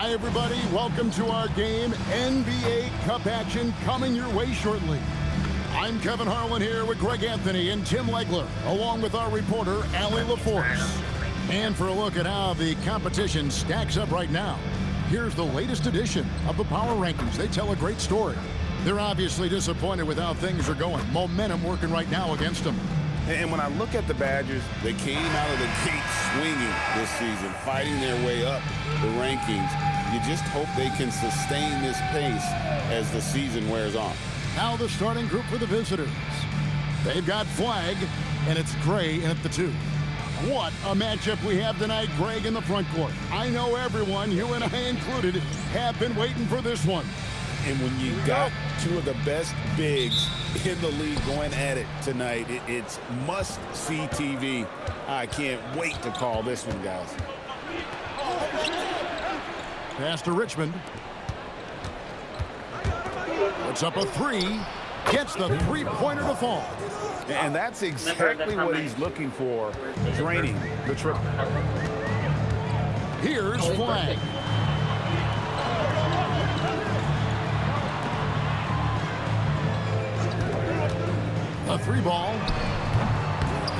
Hi, everybody. Welcome to our game. NBA Cup action coming your way shortly. I'm Kevin Harlan here with Greg Anthony and Tim Legler, along with our reporter, Allie LaForce. And for a look at how the competition stacks up right now, here's the latest edition of the Power Rankings. They tell a great story. They're obviously disappointed with how things are going. Momentum working right now against them. And when I look at the Badgers, they came out of the gate swinging this season, fighting their way up the rankings. You just hope they can sustain this pace as the season wears on. Now the starting group for the visitors. They've got Flag, and it's Gray in at the 2. What a matchup we have tonight, Greg, in the front court. I know everyone, you and I included, have been waiting for this one. And when you got two of the best bigs in the league going at it tonight, it's must-see TV. I can't wait to call this one, guys. Pass to Richmond. Puts up a 3. Gets the three-pointer to fall. And that's exactly what he's looking for, draining the triple. Here's Flag. A 3 ball.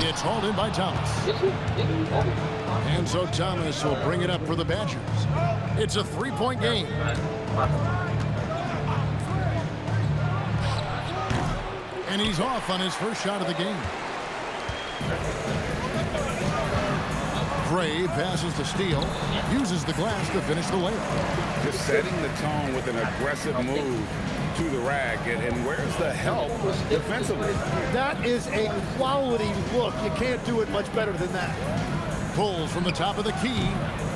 It's hauled in by Thomas. And so Thomas will bring it up for the Badgers. It's a 3-point game. And he's off on his first shot of the game. Gray passes to Steele. Uses the glass to finish the layup. Just setting the tone with an aggressive move to the rack. And where's the help defensively? That is a quality look. You can't do it much better than that. Pulls from the top of the key.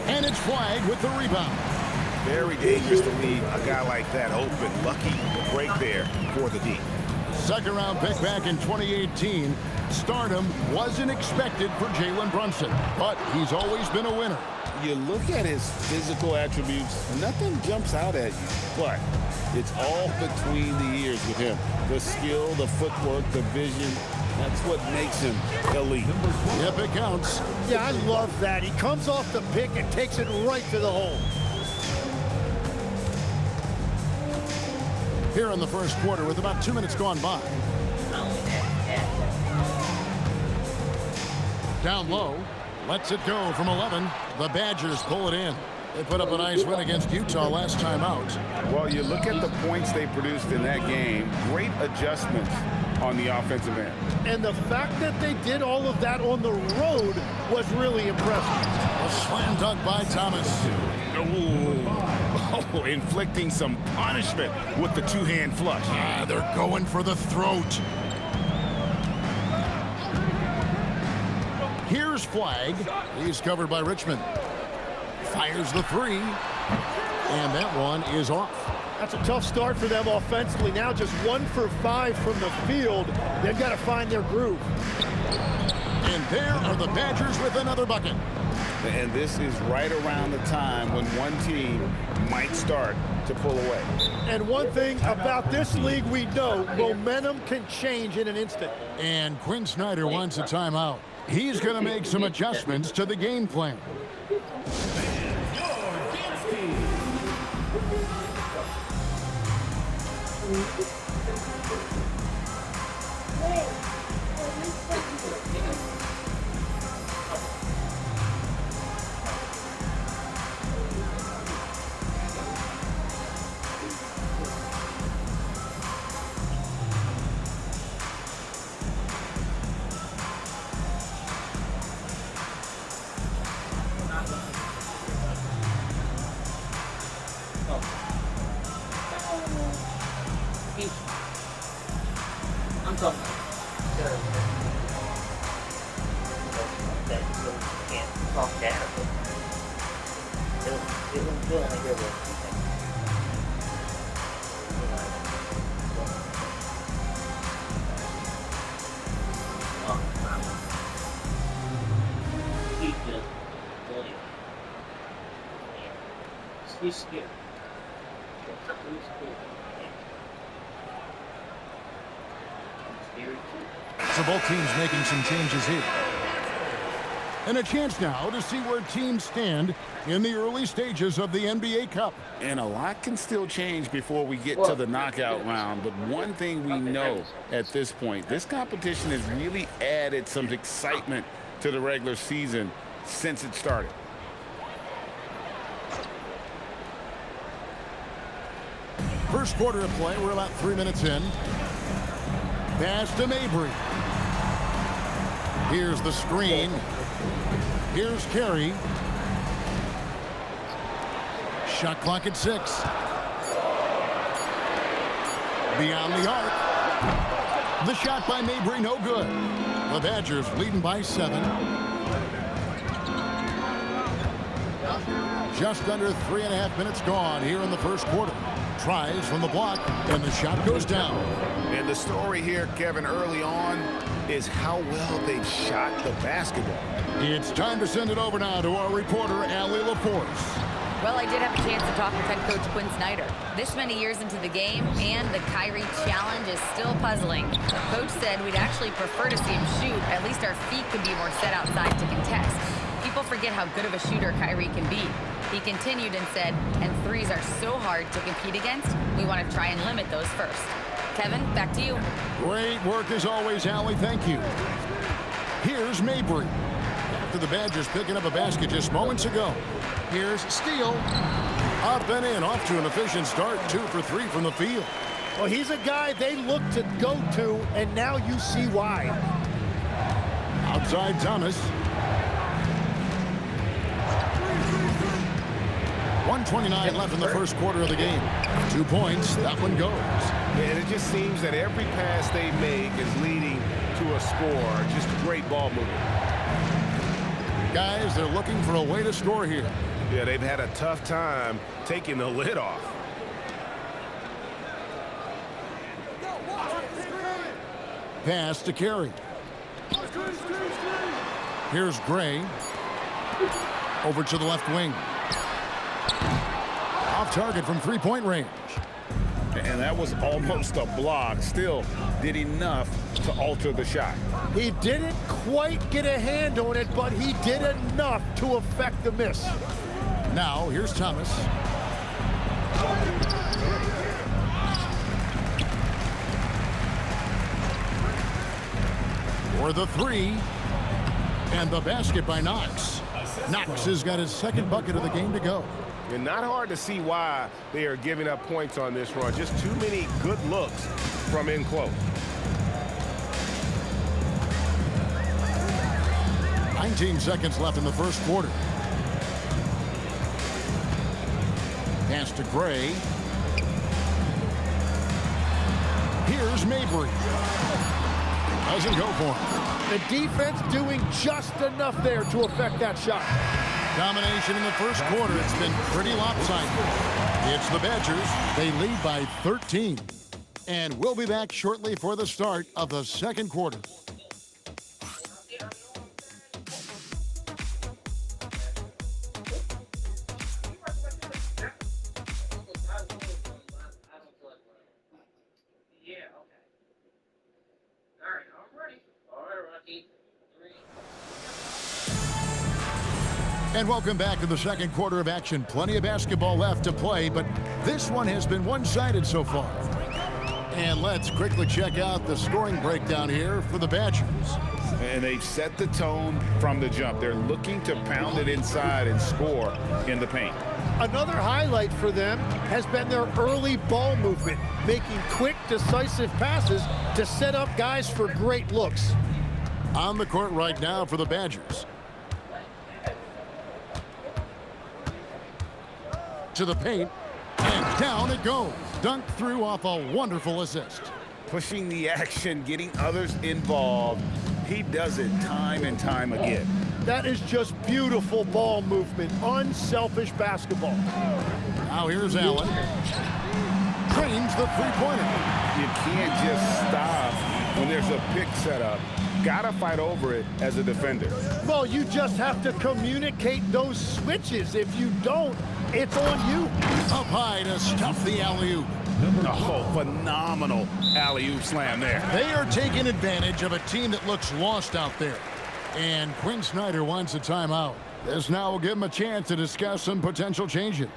And it's Flag with the rebound. Very dangerous to leave a guy like that open. Lucky break there for the D. Second round pick back in 2018. Stardom wasn't expected for Jalen Brunson, but he's always been a winner. You look at his physical attributes, nothing jumps out at you, but it's all between the ears with him. The skill, the footwork, the vision, that's what makes him elite. Yep, it counts. Yeah, I love that. He comes off the pick and takes it right to the hole. Here in the first quarter with about 2 minutes gone by. Down low, lets it go from 11. The Badgers pull it in. They put up a nice win against Utah last time out. Well, you look at the points they produced in that game, great adjustments on the offensive end. And the fact that they did all of that on the road was really impressive. A slam dunk by Thomas. Oh, inflicting some punishment with the two-hand flush. They're going for the throat. Here's Flag. He's covered by Richmond. Fires the 3. And that one is off. That's a tough start for them offensively. Now just 1 for 5 from the field. They've got to find their groove. And there are the Badgers with another bucket. And this is right around the time when one team might start to pull away. And one thing about this league we know, momentum can change in an instant. And Quinn Snyder wants a timeout. He's going to make some adjustments to the game plan. I'm talking can't talk down. It'll only hear what you think. He's just bullying. He's scared. He's scared. So both teams making some changes here. And a chance now to see where teams stand in the early stages of the NBA Cup. And a lot can still change before we get to the knockout round. But one thing we know at this point, this competition has really added some excitement to the regular season since it started. First quarter of play, we're about 3 minutes in. Pass to Mabry. Here's the screen. Here's Carey. Shot clock at 6. Beyond the arc. The shot by Mabry, no good. The Badgers leading by 7. Just under 3.5 minutes gone here in the first quarter. Tries from the block, and the shot goes down. And the story here, Kevin, early on is how well they've shot the basketball. It's time to send it over now to our reporter, Allie LaForce. Well, I did have a chance to talk with head coach Quinn Snyder. This many years into the game, and the Kyrie challenge is still puzzling. The coach said we'd actually prefer to see him shoot. At least our feet could be more set outside to contest. People forget how good of a shooter Kyrie can be. He continued and said, and threes are so hard to compete against, we want to try and limit those first. Kevin, back to you. Great work as always, Allie. Thank you. Here's Mabry. After the Badgers picking up a basket just moments ago. Here's Steele. Up and in, off to an efficient start. 2 for 3 from the field. Well, he's a guy they look to go to, and now you see why. Outside Thomas. 1:29 left in the first quarter of the game. 2 points. That one goes. And it just seems that every pass they make is leading to a score. Just great ball movement. Guys, they're looking for a way to score here. Yeah, they've had a tough time taking the lid off. Pass to Carey. Here's Gray. Over to the left wing. Off target from three-point range. And that was almost a block. Still did enough to alter the shot. He didn't quite get a hand on it, but he did enough to affect the miss. Now, here's Thomas. For the 3. And the basket by Knox. Knox has got his second bucket of the game to go. And not hard to see why they are giving up points on this run. Just too many good looks from in close. 19 seconds left in the first quarter. Pass to Gray. Here's Mabry. Doesn't go for him. The defense doing just enough there to affect that shot. Domination in the first quarter. It's been pretty lopsided. It's the Badgers. They lead by 13. And we'll be back shortly for the start of the second quarter. And welcome back to the second quarter of action. Plenty of basketball left to play, but this one has been one-sided so far. And let's quickly check out the scoring breakdown here for the Badgers. And they've set the tone from the jump. They're looking to pound it inside and score in the paint. Another highlight for them has been their early ball movement, making quick, decisive passes to set up guys for great looks. On the court right now for the Badgers. To the paint, and down it goes. Dunked through off a wonderful assist. Pushing the action, getting others involved. He does it time and time again. That is just beautiful ball movement, unselfish basketball. Now here's Allen. Trains the three-pointer. You can't just stop when there's a pick set up. Gotta fight over it as a defender. Well, you just have to communicate those switches. If you don't, it's on you. Up high to stuff the alley-oop. Oh, phenomenal alley-oop slam there. They are taking advantage of a team that looks lost out there. And Quinn Snyder wants a timeout. This now will give him a chance to discuss some potential changes.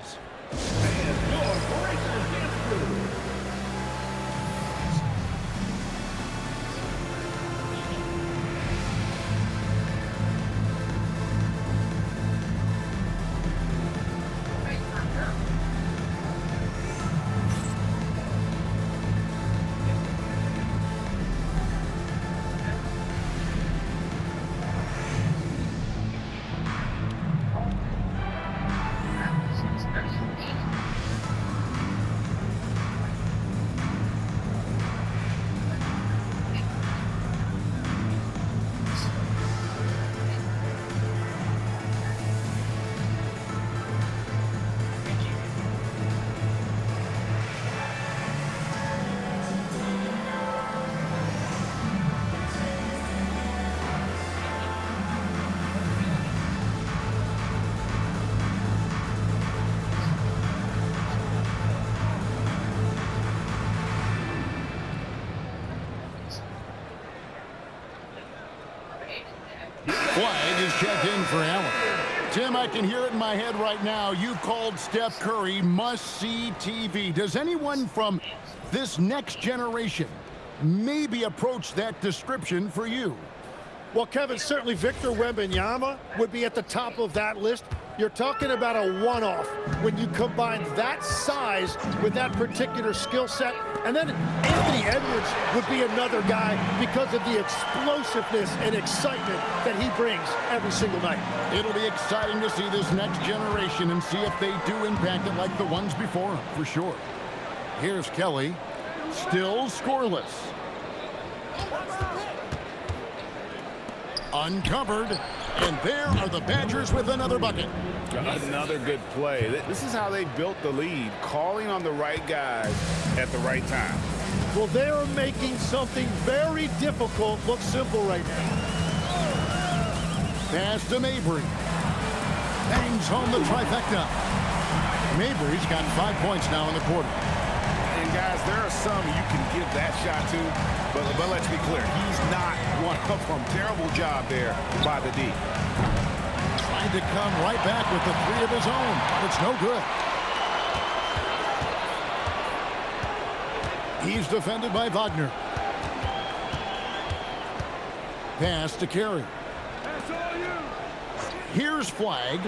Flag is checked in for Allen. Tim, I can hear it in my head right now. You called Steph Curry must-see TV. Does anyone from this next generation maybe approach that description for you? Well, Kevin, certainly Victor Wembanyama would be at the top of that list. You're talking about a one-off when you combine that size with that particular skill set. And then Anthony Edwards would be another guy because of the explosiveness and excitement that he brings every single night. It'll be exciting to see this next generation and see if they do impact it like the ones before them, for sure. Here's Kelly, still scoreless. Uncovered, and there are the Badgers with another bucket. Another good play. This is how they built the lead, calling on the right guys at the right time. Well, they're making something very difficult look simple right now. Pass to Mabry. Bangs home the trifecta. Mabry's got 5 points now in the quarter. And guys, there are some you can give that shot to, but let's be clear, he's not one of them. Terrible job there by the D. Trying to come right back with the three of his own, but it's no good. He's defended by Wagner. Pass to Carey. Here's Flag.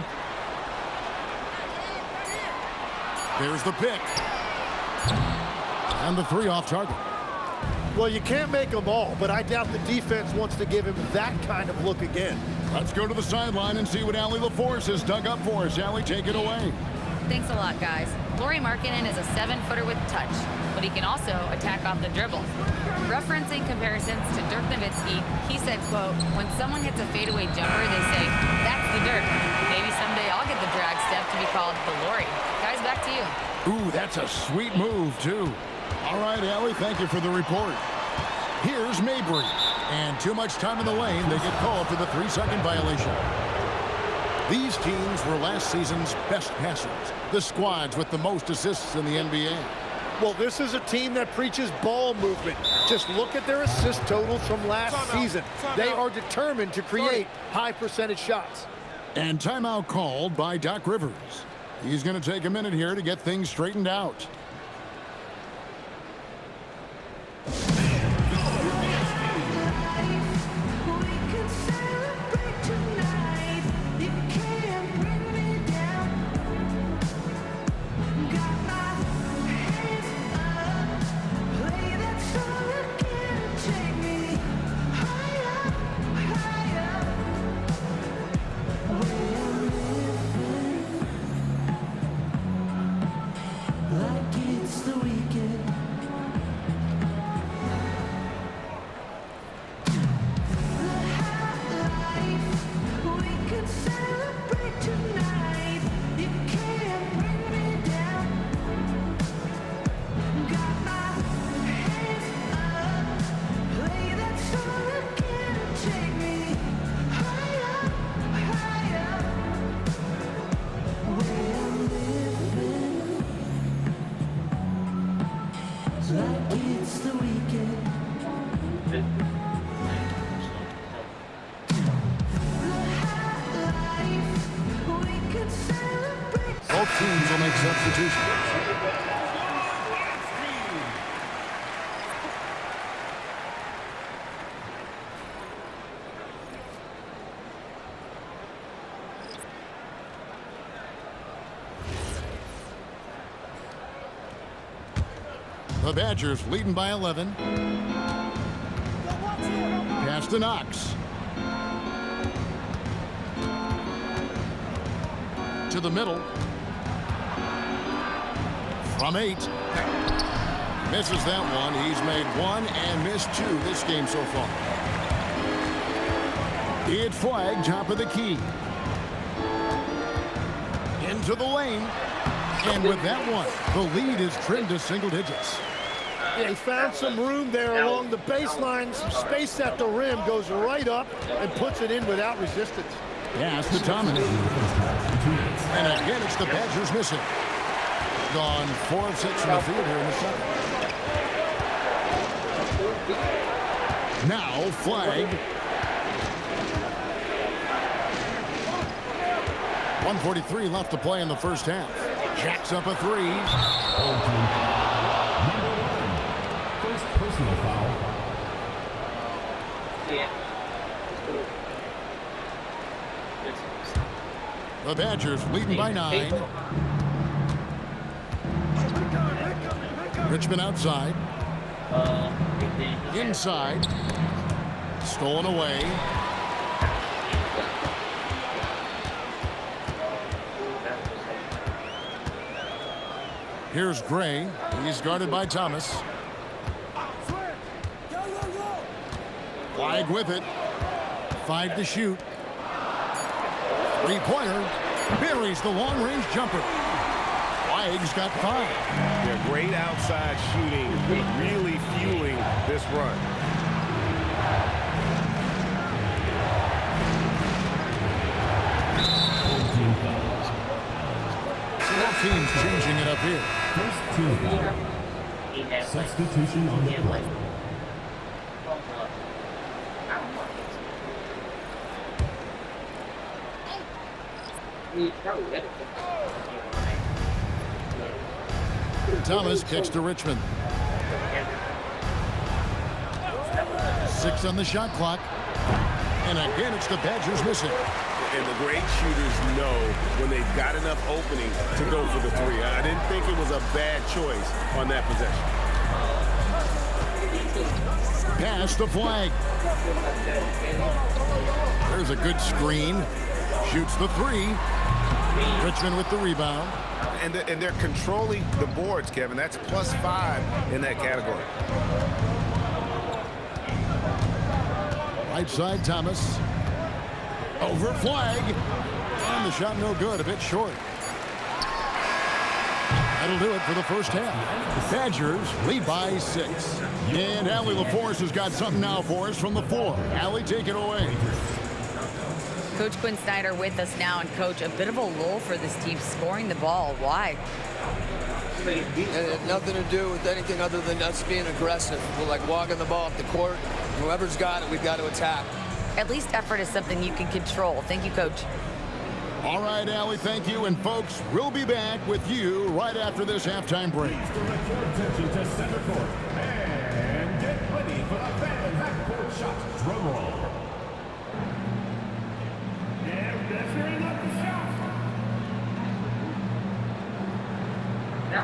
There's the pick. And the three off target. Well, you can't make them all, but I doubt the defense wants to give him that kind of look again. Let's go to the sideline and see what Allie LaForce has dug up for us. Allie, take it away. Thanks a lot, guys. Lauri Markkanen is a 7-footer with touch, but he can also attack off the dribble. Referencing comparisons to Dirk Nowitzki, he said, quote, when someone hits a fadeaway jumper, they say, that's the Dirk. Maybe someday I'll get the drag step to be called the Lauri. Guys, back to you. Ooh, that's a sweet move, too. All right, Allie, thank you for the report. Here's Mabry. And too much time in the lane, they get called for the 3-second violation. These teams were last season's best passers, the squads with the most assists in the NBA. Well, this is a team that preaches ball movement. Just look at their assist totals from last season. They are determined to create high percentage shots. And timeout called by Doc Rivers. He's going to take a minute here to get things straightened out. Like teams will make substitutions. The Badgers leading by 11. Pass to Knox. To the middle. From 8. Misses that one. He's made 1 and missed 2 this game so far. It's flag, top of the key. Into the lane. And with that one, the lead is trimmed to single digits. Yeah, he found some room there along the baseline. Some space at the rim, goes right up and puts it in without resistance. Pass to Thomas. And again, it's the Badgers missing. Gone 4 of 6 from the field here in the second. Now flag. 1:43 left to play in the first half. Jacks up a 3. First personal foul. The Badgers leading by 9. Richmond outside. Inside. Stolen away. Here's Gray. He's guarded by Thomas. Flag with it. 5 to shoot. 3-pointer. Buries the long-range jumper. Flag's got 5. Yeah, great outside shooting, really fueling this run. Both teams changing it up here. First team foul. Substitution on the play. Thomas kicks to Richmond. 6 on the shot clock. And again, it's the Badgers missing. And the great shooters know when they've got enough opening to go for the 3. I didn't think it was a bad choice on that possession. Pass the flag. There's a good screen. Shoots the 3. Richmond with the rebound. And they're controlling the boards, Kevin. That's +5 in that category. Right side, Thomas. Over flag. And the shot no good, a bit short. That'll do it for the first half. Badgers lead by 6. And Allie LaForce has got something now for us from the floor. Allie, take it away. Coach Quinn Snyder with us now. And, Coach, a bit of a lull for this team scoring the ball. Why? It had nothing to do with anything other than us being aggressive. We're like walking the ball up the court. Whoever's got it, we've got to attack. At least effort is something you can control. Thank you, Coach. All right, Allie, thank you. And, folks, we'll be back with you right after this halftime break. Please direct your attention to center court. And get ready for the fan half-court shot. Drum roll. And measuring up the shot. No.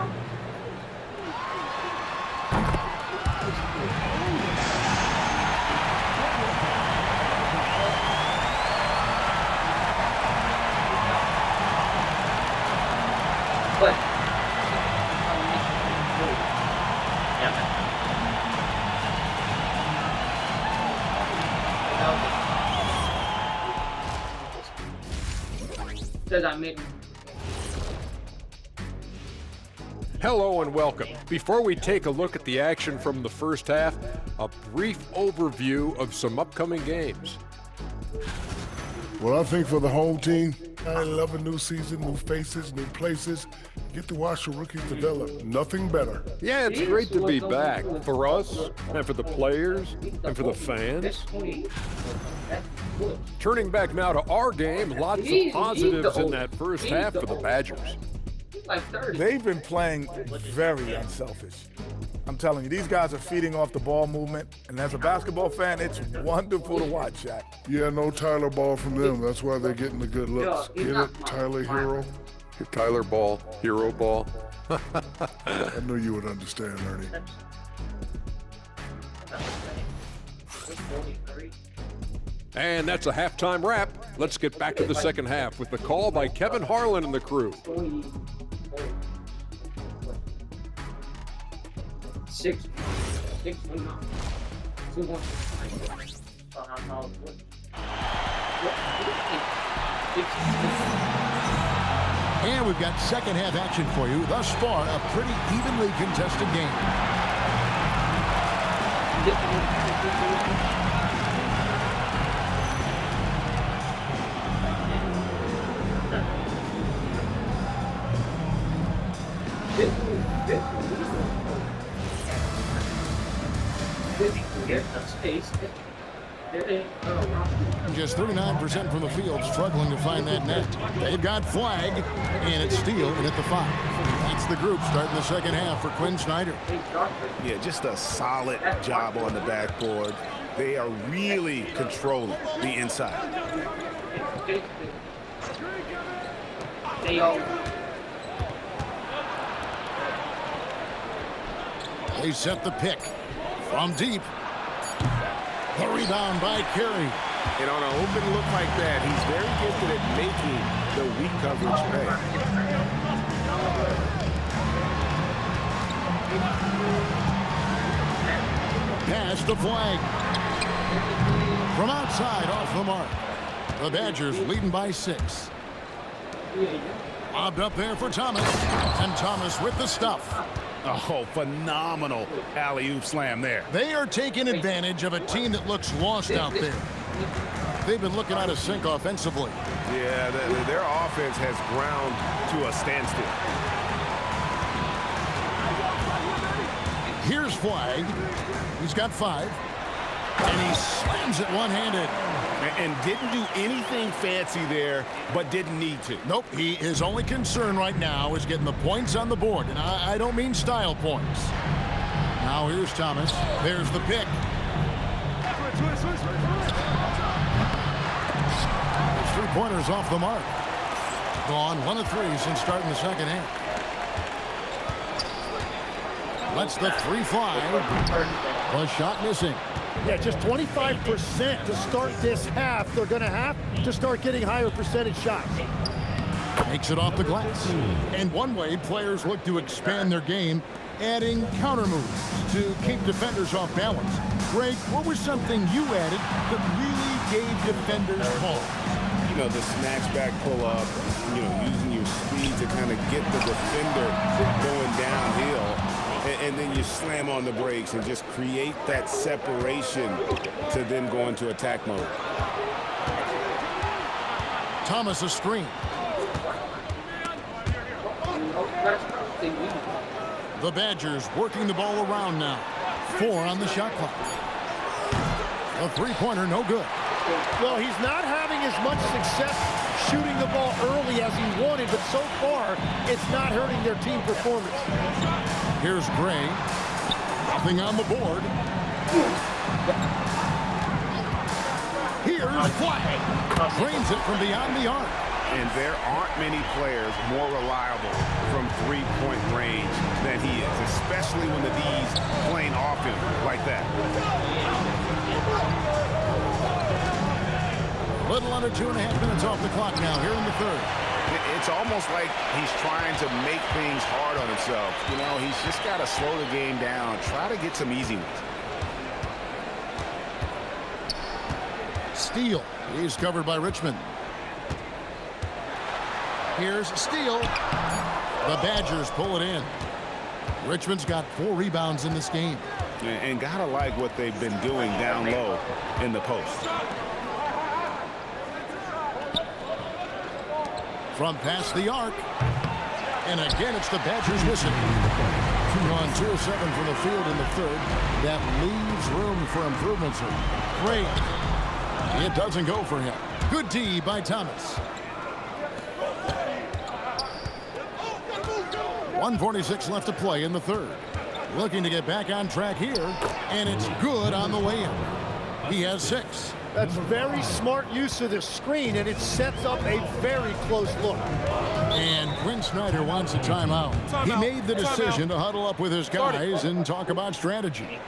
What? Says I made. Hello and welcome. Before we take a look at the action from the first half, a brief overview of some upcoming games. Well, I think for the home team, I love a new season, new faces, new places. Get to watch the rookies develop. Nothing better. Yeah, it's great to be back for us and for the players and for the fans. Turning back now to our game, lots of positives in that first half for the Badgers. Like 30. They've been playing very unselfish. I'm telling you, these guys are feeding off the ball movement, and as a basketball fan, it's wonderful to watch, Shaq. Yeah, no Tyler ball from them. That's why they're getting the good looks. Get it, Tyler Hero? Tyler Ball, Hero Ball. I knew you would understand, Ernie. And that's a halftime wrap. Let's get back to the second half with the call by Kevin Harlan and the crew. 6 1 2 1. And we've got second half action for you. Thus far, a pretty evenly contested game. Just 39% from the field, struggling to find that net. They've got flag, and it's Steele and at the 5. That's the group starting the second half for Quinn Snyder. Yeah, just a solid job on the backboard. They are really controlling the inside. They set the pick from deep. The rebound by Carey. And on an open look like that, he's very gifted at making the weak coverage pay. Pass the flag. From outside, off the mark. The Badgers leading by 6. Lobbed up there for Thomas. And Thomas with the stuff. Oh, phenomenal alley-oop slam there. They are taking advantage of a team that looks lost out there. They've been looking out of sync offensively. Yeah, their offense has ground to a standstill. Here's Flag. He's got 5. And he slams it one-handed. And didn't do anything fancy there, but didn't need to. Nope, his only concern right now is getting the points on the board. And I don't mean style points. Now here's Thomas. There's the pick. His 3-pointers off the mark. Gone 1 of 3 since starting the second half. Lets the 3 fly. The shot missing. Yeah, just 25% to start this half. They're going to have to start getting higher percentage shots. Makes it off the glass. And one way players look to expand their game, adding counter moves to keep defenders off balance. Greg, what was something you added that really gave defenders pause? You know, the snatch back pull up, you know, using your speed to kind of get the defender going downhill. And then you slam on the brakes and just create that separation to then go into attack mode. Thomas a screen. The Badgers working the ball around now. 4 on the shot clock. A 3-pointer, no good. Well, he's not having as much success shooting the ball early as he wanted, but so far, it's not hurting their team performance. Here's Gray. Nothing on the board. Here's Flag. Drains it from beyond the arc. And there aren't many players more reliable from 3-point range than he is, especially when the D's playing off him like that. A little under 2.5 minutes off the clock now here in the third. It's almost like he's trying to make things hard on himself. You know, he's just got to slow the game down, try to get some easy ones. Steele. He's covered by Richmond. Here's Steele. The Badgers pull it in. Richmond's got 4 rebounds in this game. And gotta like what they've been doing down low in the post. From past the arc. And again, it's the Badgers missing. 2 on 2 of 7 from the field in the third. That leaves room for improvements. Great. It doesn't go for him. Good D by Thomas. 1:46 left to play in the third. Looking to get back on track here, and it's good on the way in. He has 6. That's very smart use of the screen, and it sets up a very close look. And Quinn Snyder wants a timeout. He made the decision to huddle up with his guys and talk about strategy.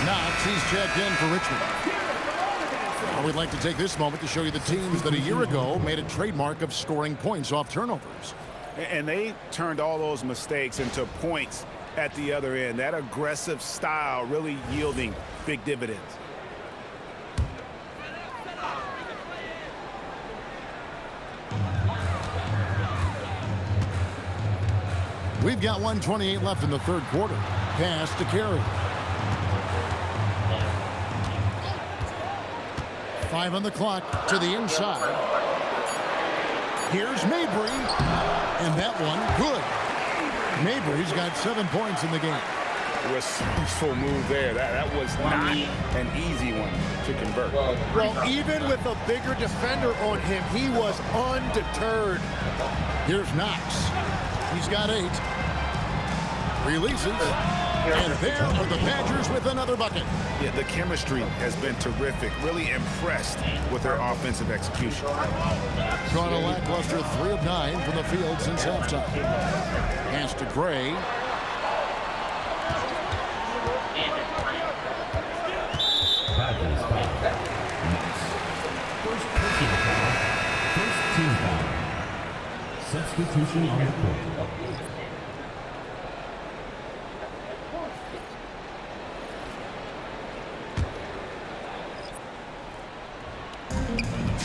Knox, he's checked in for Richmond. Well, we'd like to take this moment to show you the teams that a year ago made a trademark of scoring points off turnovers. And they turned all those mistakes into points at the other end. That aggressive style really yielding big dividends. We've got 1:28 left in the third quarter. Pass to Carey. 5 on the clock to the inside. Here's Mabry. And that one, good. Mabry's got 7 points in the game. Resourceful move there. That was not an easy one to convert. Well, even with a bigger defender on him, he was undeterred. Here's Knox. He's got 8. Releases. And there are the Badgers with another bucket. Yeah, the chemistry has been terrific. Really impressed with their offensive execution. Gone a lackluster 3 of 9 from the field since halftime. Pass to Gray. First team foul. Substitution on the court.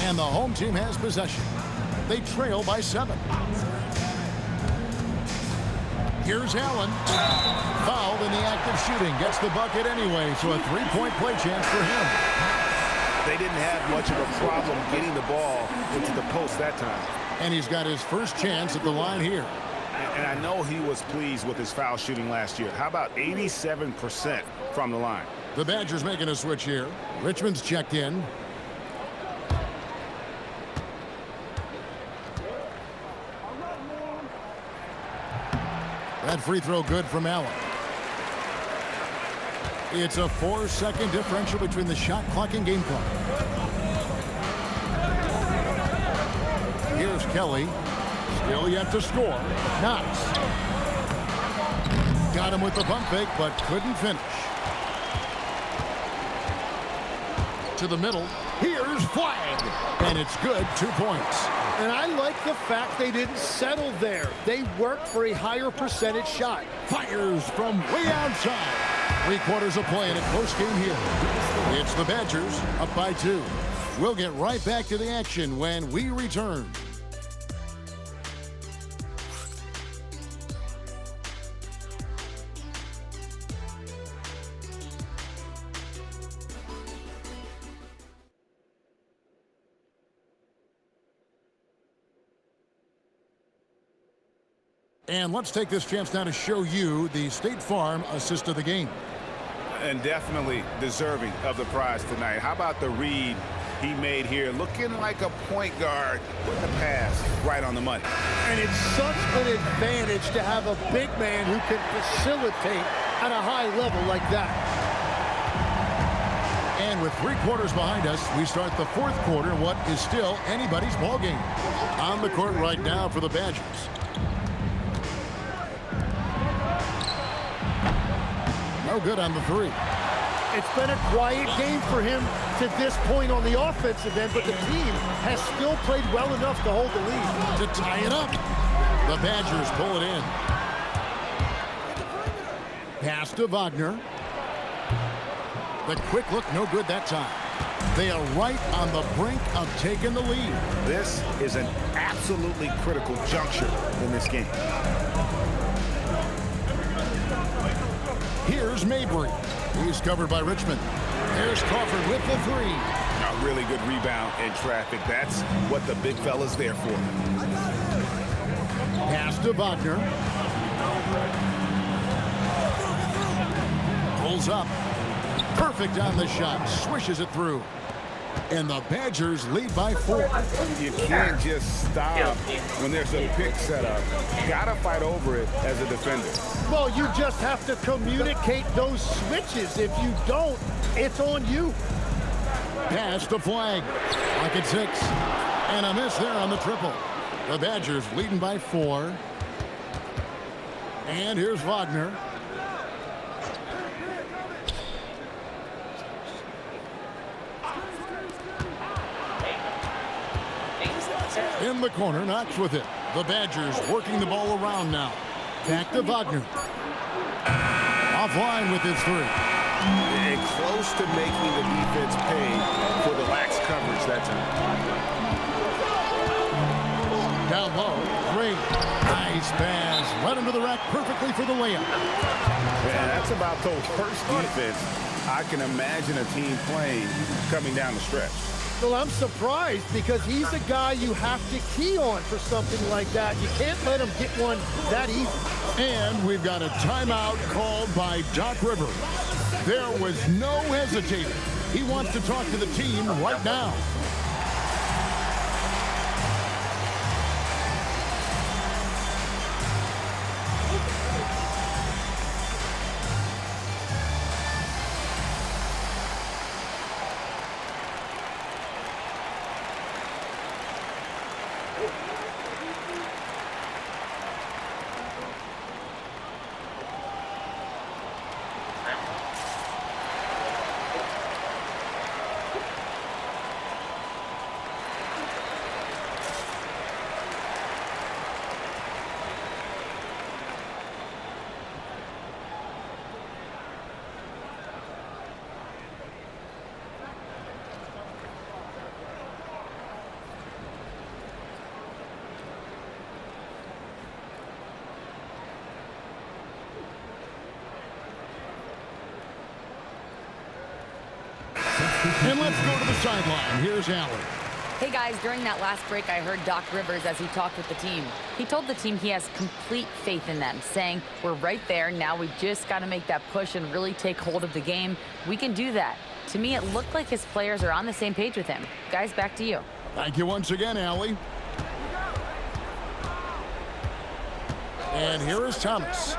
And the home team has possession. They trail by 7. Here's Allen. Fouled in the act of shooting. Gets the bucket anyway, so a 3-point play chance for him. They didn't have much of a problem getting the ball into the post that time. And he's got his first chance at the line here. And I know he was pleased with his foul shooting last year. How about 87% from the line? The Badgers making a switch here. Richmond's checked in. That free throw good from Allen. It's a 4-second differential between the shot clock and game clock. Here's Kelly. Still yet to score. Knox. Got him with the pump fake, but couldn't finish. To the middle. Here's flag. And it's good. 2 points. And I like the fact they didn't settle there. They worked for a higher percentage shot. Fires from way outside. 3 quarters of play in a close game here. It's the Badgers up by 2. We'll get right back to the action when we return. And let's take this chance now to show you the State Farm assist of the game. And definitely deserving of the prize tonight. How about the read he made here, looking like a point guard with the pass right on the money. And it's such an advantage to have a big man who can facilitate at a high level like that. And with 3 quarters behind us, we start the 4th quarter in what is still anybody's ball game. On the court right now for the Badgers. No good on the 3. It's been a quiet game for him to this point on the offensive end, but the team has still played well enough to hold the lead. To tie it up. The Badgers pull it in. Pass to Wagner. The quick look, no good that time. They are right on the brink of taking the lead. This is an absolutely critical juncture in this game. Here's Mabry. He's covered by Richmond. Here's Crawford with the 3. A really good rebound in traffic. That's what the big fella's there for. Pass to Wagner. Pulls up. Perfect on the shot. Swishes it through. And the Badgers lead by 4. You can't just stop when there's a pick set up. Gotta fight over it as a defender. Well, you just have to communicate those switches. If you don't, it's on you. Pass to Flag. Like at 6. And a miss there on the triple. The Badgers leading by 4. And here's Wagner. In the corner, Knox with it. The Badgers working the ball around now. Back to Wagner. Offline with his 3. And close to making the defense pay for the lax coverage that time. Down low, great. Nice pass. Right into the rack perfectly for the layup. Yeah, that's about the worst defense I can imagine a team playing coming down the stretch. Well, I'm surprised because he's a guy you have to key on for something like that. You can't let him get one that easy. And we've got a timeout called by Doc Rivers. There was no hesitating. He wants to talk to the team right now. And let's go to the sideline. Here's Allen. Hey guys, during that last break, I heard Doc Rivers as he talked with the team. He told the team he has complete faith in them, saying, we're right there. Now we just got to make that push and really take hold of the game. We can do that. To me, it looked like his players are on the same page with him. Guys, back to you. Thank you once again, Allie. And here is Thomas.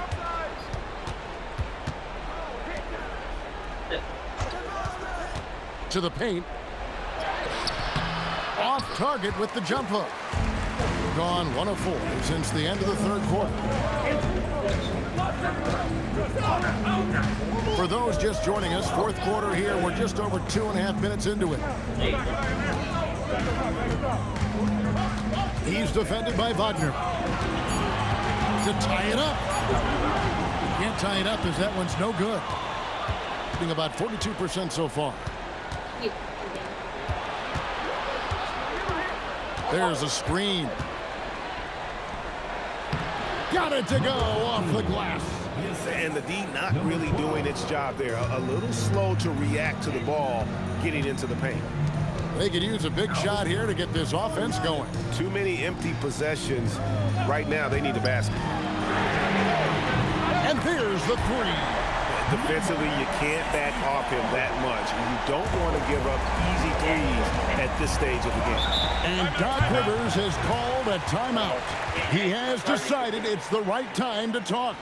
To the paint. Off target with the jump hook. Gone 1 of 4 since the end of the 3rd quarter. For those just joining us, 4th quarter here. We're just over 2.5 minutes into it. He's defended by Wagner. To tie it up. Can't tie it up as that one's no good. Being about 42% so far. There's a screen. Got it to go off the glass. And the D not really doing its job there. A little slow to react to the ball getting into the paint. They could use a big shot here to get this offense going. Too many empty possessions. Right now, they need a basket. And there's the 3. Defensively, you can't back off him that much. And you don't want to give up easy threes at this stage of the game. And Doc Rivers has called a timeout. He has decided it's the right time to talk.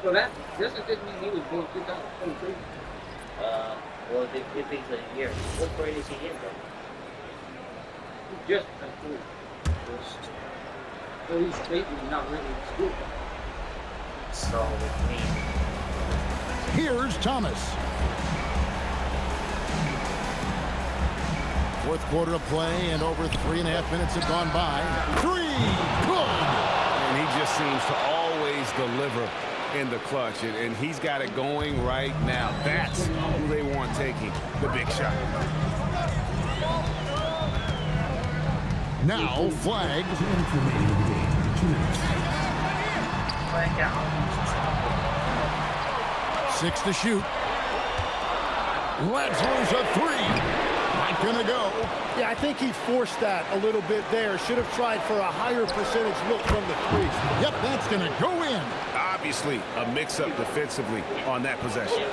So that doesn't just mean he was born 2023. Well, if he's a year, what grade is he in, though? He just turned 3. So he's basically not really in school. So, I mean... Here's Thomas. Fourth quarter of play, and over 3.5 minutes have gone by. 3! Good! And he just seems to always deliver in the clutch, and he's got it going right now. That's who they want taking the big shot. Now flags. Flag out. 6 to shoot. Let's lose a 3. Not gonna go. Yeah, I think he forced that a little bit there. Should have tried for a higher percentage look from the 3. Yep, that's gonna go in. Obviously, a mix-up defensively on that possession.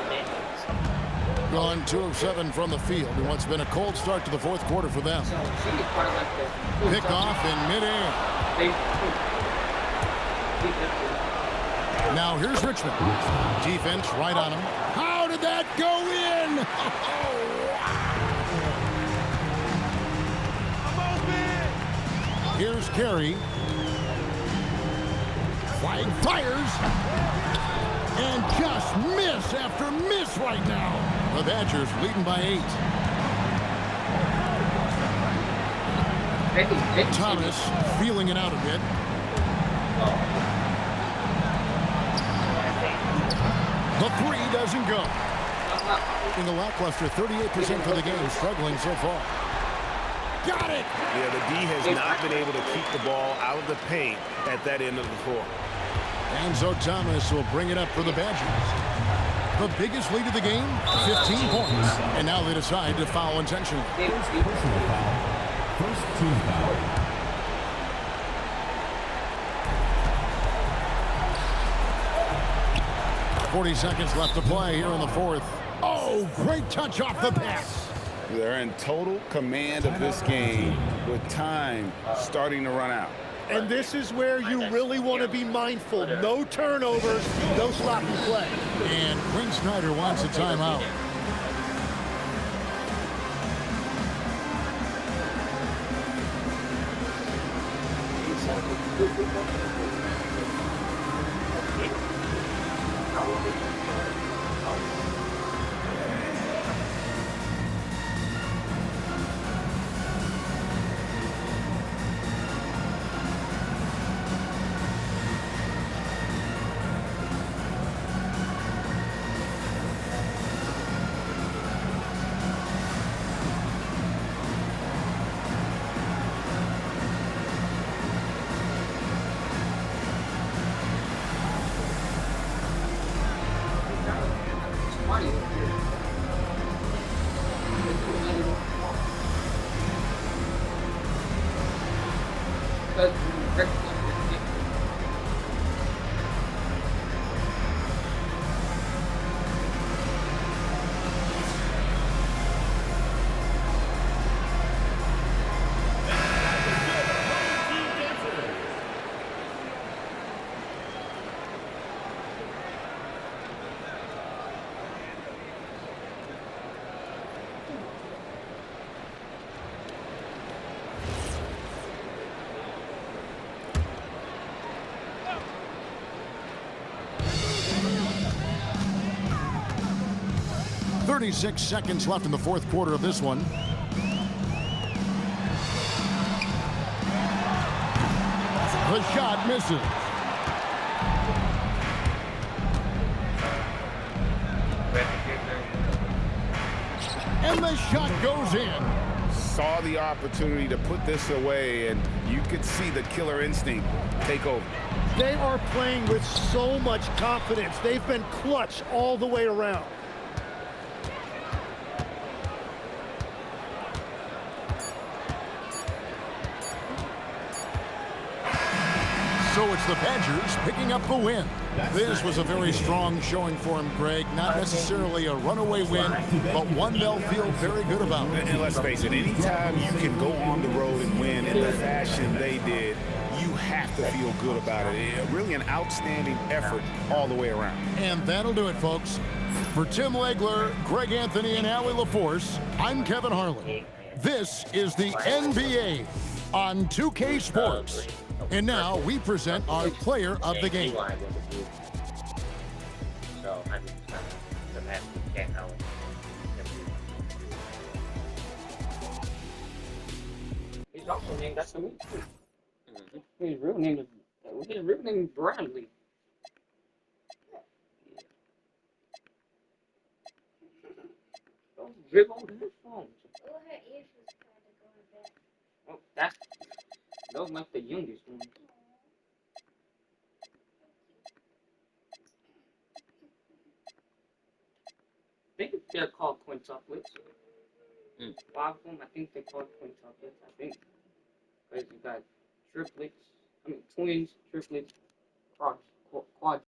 Gone 2 of 7 from the field in what's been a cold start to the fourth quarter for them. Pick off in midair. Now here's Richmond. Defense right on him. How did that go in? Here's Carey. Flag fires. And just miss after miss right now. The Badgers leading by 8. Thomas feeling it out a bit. The 3 doesn't go. In the lackluster 38% for the game, struggling so far. Got it! Yeah, the D has not been able to keep the ball out of the paint at that end of the floor. And so Thomas will bring it up for the Badgers. The biggest lead of the game, 15 points. And now they decide to foul intentionally. Personal foul. First team foul. .40 seconds left to play here in the fourth. Oh, great touch off the pass. They're in total command of this game with time starting to run out. And this is where you really want to be mindful. No turnovers, no sloppy play. And Quinn Snyder wants a timeout. 36 seconds left in the fourth quarter of this one. The shot misses. And the shot goes in. Saw the opportunity to put this away, and you could see the killer instinct take over. They are playing with so much confidence. They've been clutch all the way around. So it's the Badgers picking up the win. This was a very strong showing for him, Greg. Not necessarily a runaway win, but one they'll feel very good about. And let's face it, anytime you can go on the road and win in the fashion they did, you have to feel good about it. Really an outstanding effort all the way around. And that'll do it, folks. For Tim Legler, Greg Anthony, and Allie LaForce, I'm Kevin Harlan. This is the NBA on 2K Sports. And now we present our player of the game. So I'm the man who can't help. He's also named after me too. His real name is Bradley. Those big old headphones. Oh, those like the youngest ones. I think they're called quintuplets. Five of them, I think they're called quintuplets. I think. Because you got triplets, twins, triplets, quads.